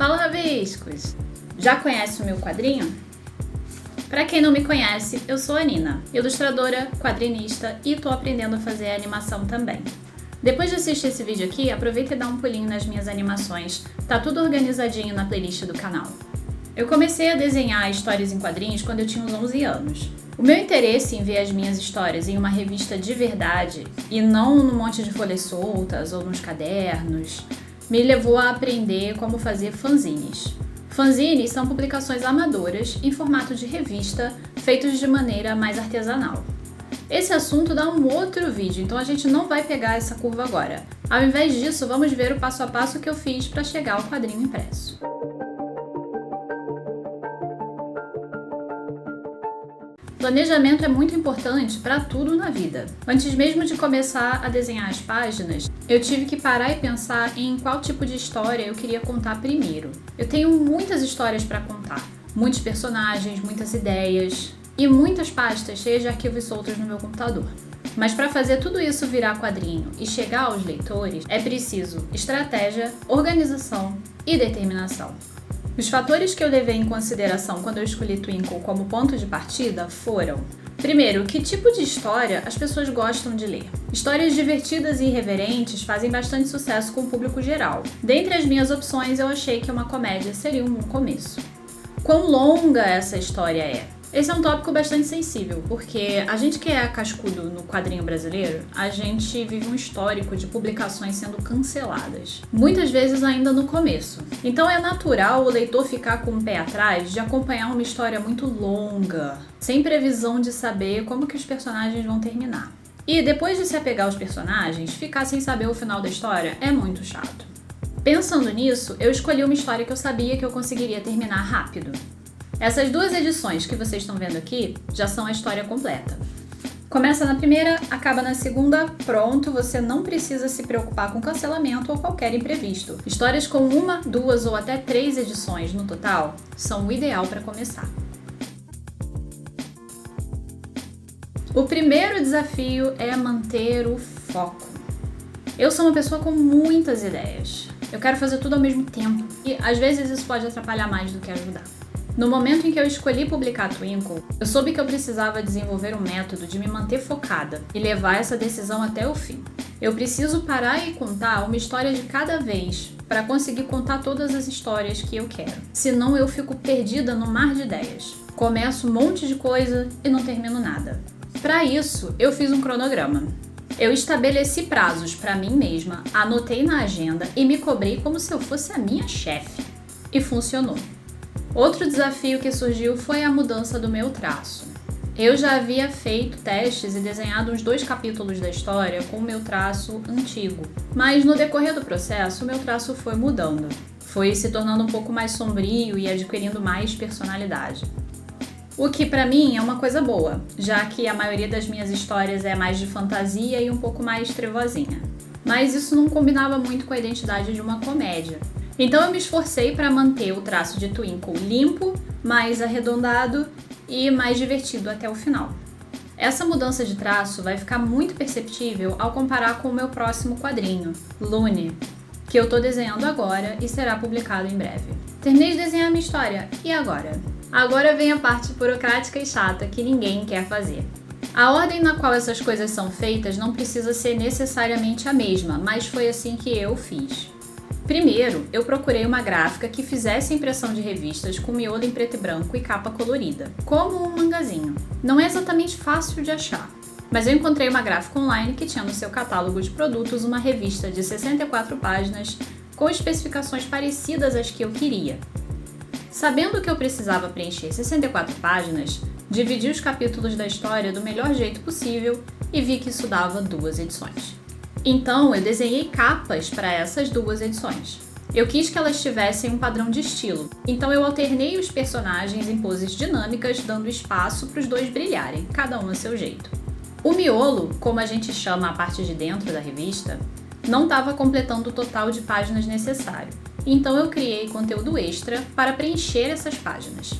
Fala, rabiscos! Já conhece o meu quadrinho? Para quem não me conhece, eu sou a Nina, ilustradora, quadrinista e tô aprendendo a fazer animação também. Depois de assistir esse vídeo aqui, aproveita e dá um pulinho nas minhas animações, tá tudo organizadinho na playlist do canal. Eu comecei a desenhar histórias em quadrinhos quando eu tinha uns 11 anos. O meu interesse em ver as minhas histórias em uma revista de verdade, e não num monte de folhas soltas ou nos cadernos, me levou a aprender como fazer fanzines. Fanzines são publicações amadoras em formato de revista, feitos de maneira mais artesanal. Esse assunto dá um outro vídeo, então a gente não vai pegar essa curva agora. Ao invés disso, vamos ver o passo a passo que eu fiz para chegar ao quadrinho impresso. Planejamento é muito importante para tudo na vida. Antes mesmo de começar a desenhar as páginas, eu tive que parar e pensar em qual tipo de história eu queria contar primeiro. Eu tenho muitas histórias para contar, muitos personagens, muitas ideias e muitas pastas cheias de arquivos soltos no meu computador. Mas para fazer tudo isso virar quadrinho e chegar aos leitores, é preciso estratégia, organização e determinação. Os fatores que eu levei em consideração quando eu escolhi Twinkle como ponto de partida foram: primeiro, que tipo de história as pessoas gostam de ler? Histórias divertidas e irreverentes fazem bastante sucesso com o público geral. Dentre as minhas opções, eu achei que uma comédia seria um bom começo. Quão longa essa história é? Esse é um tópico bastante sensível, porque a gente que é cascudo no quadrinho brasileiro, a gente vive um histórico de publicações sendo canceladas, muitas vezes ainda no começo. Então é natural o leitor ficar com o pé atrás de acompanhar uma história muito longa, sem previsão de saber como que os personagens vão terminar. E depois de se apegar aos personagens, ficar sem saber o final da história é muito chato. Pensando nisso, eu escolhi uma história que eu sabia que eu conseguiria terminar rápido. Essas duas edições que vocês estão vendo aqui já são a história completa. Começa na primeira, acaba na segunda, pronto, você não precisa se preocupar com cancelamento ou qualquer imprevisto. Histórias com uma, duas ou até 3 edições no total são o ideal para começar. O primeiro desafio é manter o foco. Eu sou uma pessoa com muitas ideias. Eu quero fazer tudo ao mesmo tempo e às vezes isso pode atrapalhar mais do que ajudar. No momento em que eu escolhi publicar Twinkle, eu soube que eu precisava desenvolver um método de me manter focada e levar essa decisão até o fim. Eu preciso parar e contar uma história de cada vez para conseguir contar todas as histórias que eu quero. Senão eu fico perdida no mar de ideias. Começo um monte de coisa e não termino nada. Para isso, eu fiz um cronograma. Eu estabeleci prazos para mim mesma, anotei na agenda e me cobrei como se eu fosse a minha chefe. E funcionou. Outro desafio que surgiu foi a mudança do meu traço. Eu já havia feito testes e desenhado uns 2 capítulos da história com o meu traço antigo, mas no decorrer do processo o meu traço foi mudando. Foi se tornando um pouco mais sombrio e adquirindo mais personalidade. O que pra mim é uma coisa boa, já que a maioria das minhas histórias é mais de fantasia e um pouco mais trevozinha. Mas isso não combinava muito com a identidade de uma comédia. Então eu me esforcei para manter o traço de Twinkle limpo, mais arredondado e mais divertido até o final. Essa mudança de traço vai ficar muito perceptível ao comparar com o meu próximo quadrinho, Lune, que eu estou desenhando agora e será publicado em breve. Terminei de desenhar a minha história, e agora? Agora vem a parte burocrática e chata que ninguém quer fazer. A ordem na qual essas coisas são feitas não precisa ser necessariamente a mesma, mas foi assim que eu fiz. Primeiro, eu procurei uma gráfica que fizesse impressão de revistas com miolo em preto e branco e capa colorida, como um mangazinho. Não é exatamente fácil de achar, mas eu encontrei uma gráfica online que tinha no seu catálogo de produtos uma revista de 64 páginas com especificações parecidas às que eu queria. Sabendo que eu precisava preencher 64 páginas, dividi os capítulos da história do melhor jeito possível e vi que isso dava 2 edições. Então, eu desenhei capas para essas 2 edições. Eu quis que elas tivessem um padrão de estilo, então eu alternei os personagens em poses dinâmicas, dando espaço para os 2 brilharem, cada um a seu jeito. O miolo, como a gente chama a parte de dentro da revista, não estava completando o total de páginas necessário, então eu criei conteúdo extra para preencher essas páginas.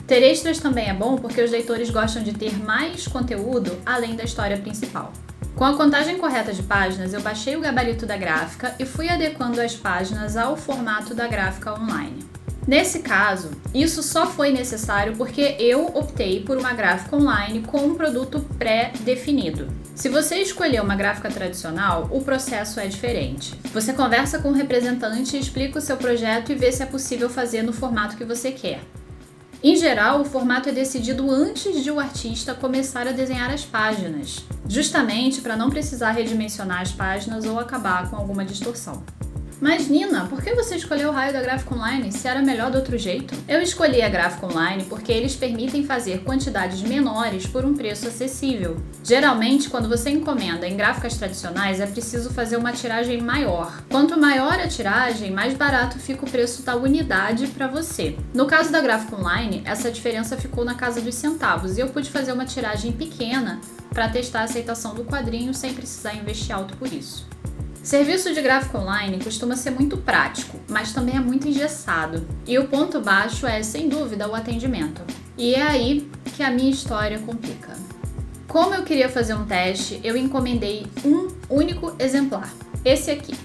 Ter extras também é bom porque os leitores gostam de ter mais conteúdo além da história principal. Com a contagem correta de páginas, eu baixei o gabarito da gráfica e fui adequando as páginas ao formato da gráfica online. Nesse caso, isso só foi necessário porque eu optei por uma gráfica online com um produto pré-definido. Se você escolher uma gráfica tradicional, o processo é diferente. Você conversa com o representante, explica o seu projeto e vê se é possível fazer no formato que você quer. Em geral, o formato é decidido antes de o artista começar a desenhar as páginas, justamente para não precisar redimensionar as páginas ou acabar com alguma distorção. Mas Nina, por que você escolheu o raio da gráfica online se era melhor do outro jeito? Eu escolhi a gráfica online porque eles permitem fazer quantidades menores por um preço acessível. Geralmente, quando você encomenda em gráficas tradicionais, é preciso fazer uma tiragem maior. Quanto maior a tiragem, mais barato fica o preço da unidade para você. No caso da gráfica online, essa diferença ficou na casa dos centavos e eu pude fazer uma tiragem pequena para testar a aceitação do quadrinho sem precisar investir alto por isso. Serviço de gráfica online costuma ser muito prático, mas também é muito engessado. E o ponto baixo é, sem dúvida, o atendimento. E é aí que a minha história complica. Como eu queria fazer um teste, eu encomendei um único exemplar, esse aqui.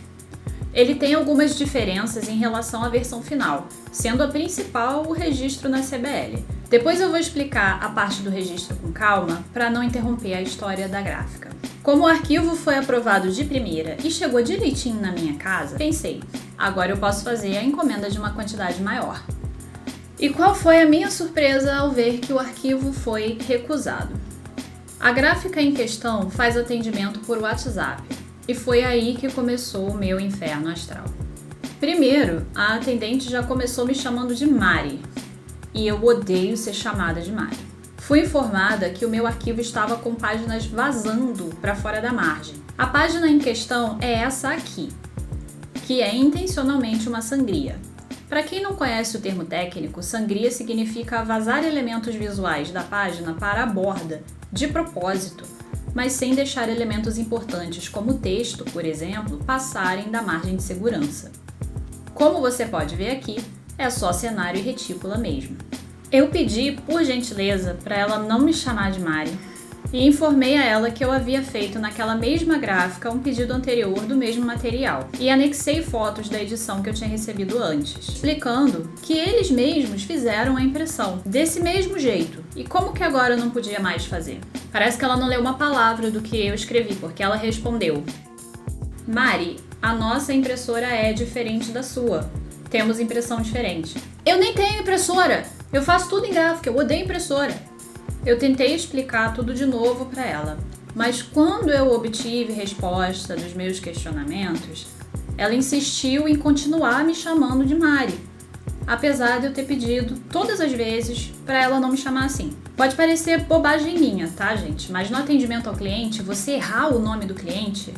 Ele tem algumas diferenças em relação à versão final, sendo a principal o registro na CBL. Depois eu vou explicar a parte do registro com calma, para não interromper a história da gráfica. Como o arquivo foi aprovado de primeira e chegou direitinho na minha casa, pensei, agora eu posso fazer a encomenda de uma quantidade maior. E qual foi a minha surpresa ao ver que o arquivo foi recusado? A gráfica em questão faz atendimento por WhatsApp, e foi aí que começou o meu inferno astral. Primeiro, a atendente já começou me chamando de Mari, e eu odeio ser chamada de Mari. Fui informada que o meu arquivo estava com páginas vazando para fora da margem. A página em questão é essa aqui, que é intencionalmente uma sangria. Para quem não conhece o termo técnico, sangria significa vazar elementos visuais da página para a borda, de propósito, mas sem deixar elementos importantes como o texto, por exemplo, passarem da margem de segurança. Como você pode ver aqui, é só cenário e retícula mesmo. Eu pedi, por gentileza, para ela não me chamar de Mari e informei a ela que eu havia feito naquela mesma gráfica um pedido anterior do mesmo material e anexei fotos da edição que eu tinha recebido antes, explicando que eles mesmos fizeram a impressão desse mesmo jeito e como que agora eu não podia mais fazer. Parece que ela não leu uma palavra do que eu escrevi, porque ela respondeu: Mari, a nossa impressora é diferente da sua. Temos impressão diferente. Eu nem tenho impressora! Eu faço tudo em gráfica, eu odeio impressora. Eu tentei explicar tudo de novo para ela, mas quando eu obtive resposta dos meus questionamentos, ela insistiu em continuar me chamando de Mari, apesar de eu ter pedido todas as vezes para ela não me chamar assim. Pode parecer bobagem minha, tá, gente? Mas no atendimento ao cliente, você errar o nome do cliente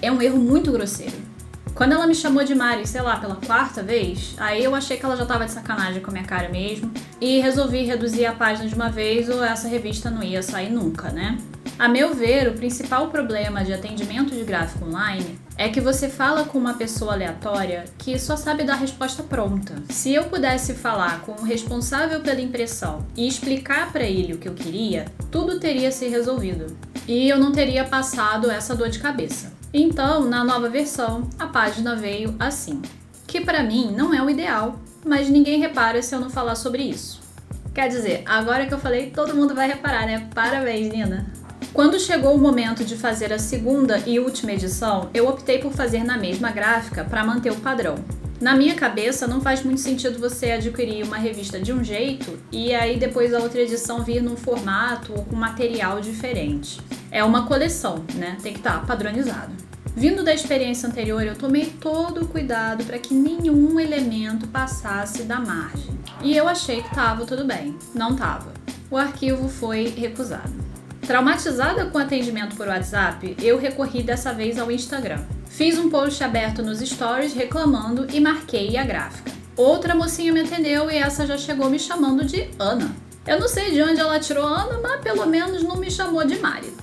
é um erro muito grosseiro. Quando ela me chamou de Mari, sei lá, pela quarta vez, aí eu achei que ela já tava de sacanagem com a minha cara mesmo e resolvi reduzir a página de uma vez ou essa revista não ia sair nunca, né? A meu ver, o principal problema de atendimento de gráfico online é que você fala com uma pessoa aleatória que só sabe dar resposta pronta. Se eu pudesse falar com o responsável pela impressão e explicar para ele o que eu queria, tudo teria se resolvido e eu não teria passado essa dor de cabeça. Então, na nova versão, a página veio assim, que para mim não é o ideal, mas ninguém repara se eu não falar sobre isso. Quer dizer, agora que eu falei, todo mundo vai reparar, né? Parabéns, Nina! Quando chegou o momento de fazer a segunda e última edição, eu optei por fazer na mesma gráfica para manter o padrão. Na minha cabeça, não faz muito sentido você adquirir uma revista de um jeito e aí depois a outra edição vir num formato ou com material diferente. É uma coleção, né? Tem que estar padronizado. Vindo da experiência anterior, eu tomei todo o cuidado para que nenhum elemento passasse da margem. E eu achei que estava tudo bem. Não estava. O arquivo foi recusado. Traumatizada com o atendimento por WhatsApp, eu recorri dessa vez ao Instagram. Fiz um post aberto nos stories reclamando e marquei a gráfica. Outra mocinha me atendeu e essa já chegou me chamando de Ana. Eu não sei de onde ela tirou Ana, mas pelo menos não me chamou de Mari.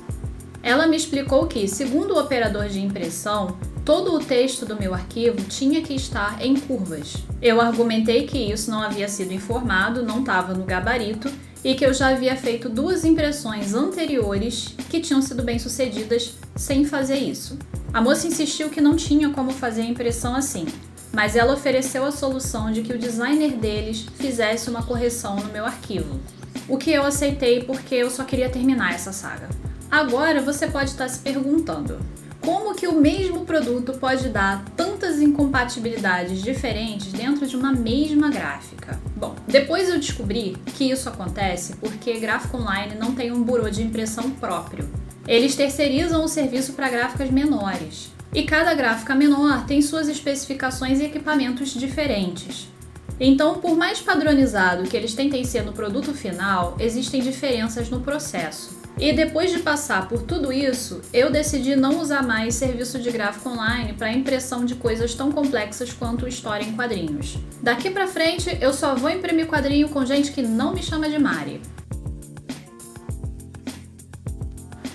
Ela me explicou que, segundo o operador de impressão, todo o texto do meu arquivo tinha que estar em curvas. Eu argumentei que isso não havia sido informado, não estava no gabarito, e que eu já havia feito 2 impressões anteriores que tinham sido bem sucedidas sem fazer isso. A moça insistiu que não tinha como fazer a impressão assim, mas ela ofereceu a solução de que o designer deles fizesse uma correção no meu arquivo. O que eu aceitei porque eu só queria terminar essa saga. Agora você pode estar se perguntando: como que o mesmo produto pode dar tantas incompatibilidades diferentes dentro de uma mesma gráfica? Bom, depois eu descobri que isso acontece porque gráfico online não tem um burô de impressão próprio. Eles terceirizam o serviço para gráficas menores. E cada gráfica menor tem suas especificações e equipamentos diferentes. Então, por mais padronizado que eles tentem ser no produto final, existem diferenças no processo. E depois de passar por tudo isso, eu decidi não usar mais serviço de gráfico online para impressão de coisas tão complexas quanto história em quadrinhos. Daqui pra frente, eu só vou imprimir quadrinho com gente que não me chama de Mari.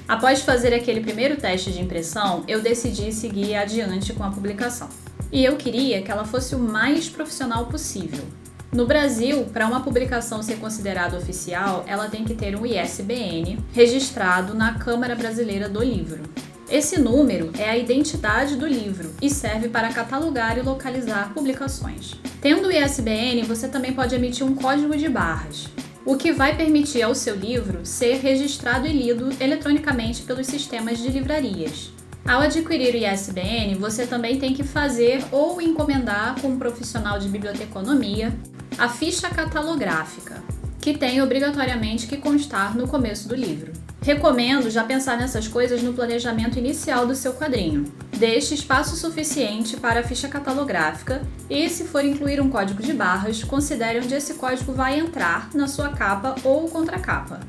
Após fazer aquele primeiro teste de impressão, eu decidi seguir adiante com a publicação. E eu queria que ela fosse o mais profissional possível. No Brasil, para uma publicação ser considerada oficial, ela tem que ter um ISBN registrado na Câmara Brasileira do Livro. Esse número é a identidade do livro e serve para catalogar e localizar publicações. Tendo o ISBN, você também pode emitir um código de barras, o que vai permitir ao seu livro ser registrado e lido eletronicamente pelos sistemas de livrarias. Ao adquirir o ISBN, você também tem que fazer ou encomendar com um profissional de biblioteconomia a ficha catalográfica, que tem obrigatoriamente que constar no começo do livro. Recomendo já pensar nessas coisas no planejamento inicial do seu quadrinho. Deixe espaço suficiente para a ficha catalográfica e, se for incluir um código de barras, considere onde esse código vai entrar na sua capa ou contracapa.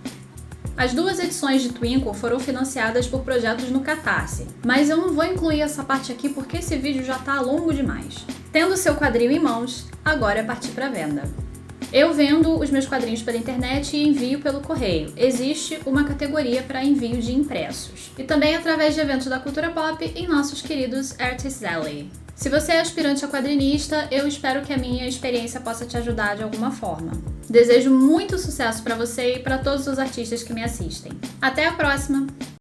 As 2 edições de Twinkle foram financiadas por projetos no Catarse, mas eu não vou incluir essa parte aqui porque esse vídeo já está longo demais. Tendo seu quadrinho em mãos, agora é partir para venda. Eu vendo os meus quadrinhos pela internet e envio pelo correio. Existe uma categoria para envio de impressos. E também através de eventos da cultura pop em nossos queridos Artist Alley. Se você é aspirante a quadrinista, eu espero que a minha experiência possa te ajudar de alguma forma. Desejo muito sucesso para você e para todos os artistas que me assistem. Até a próxima!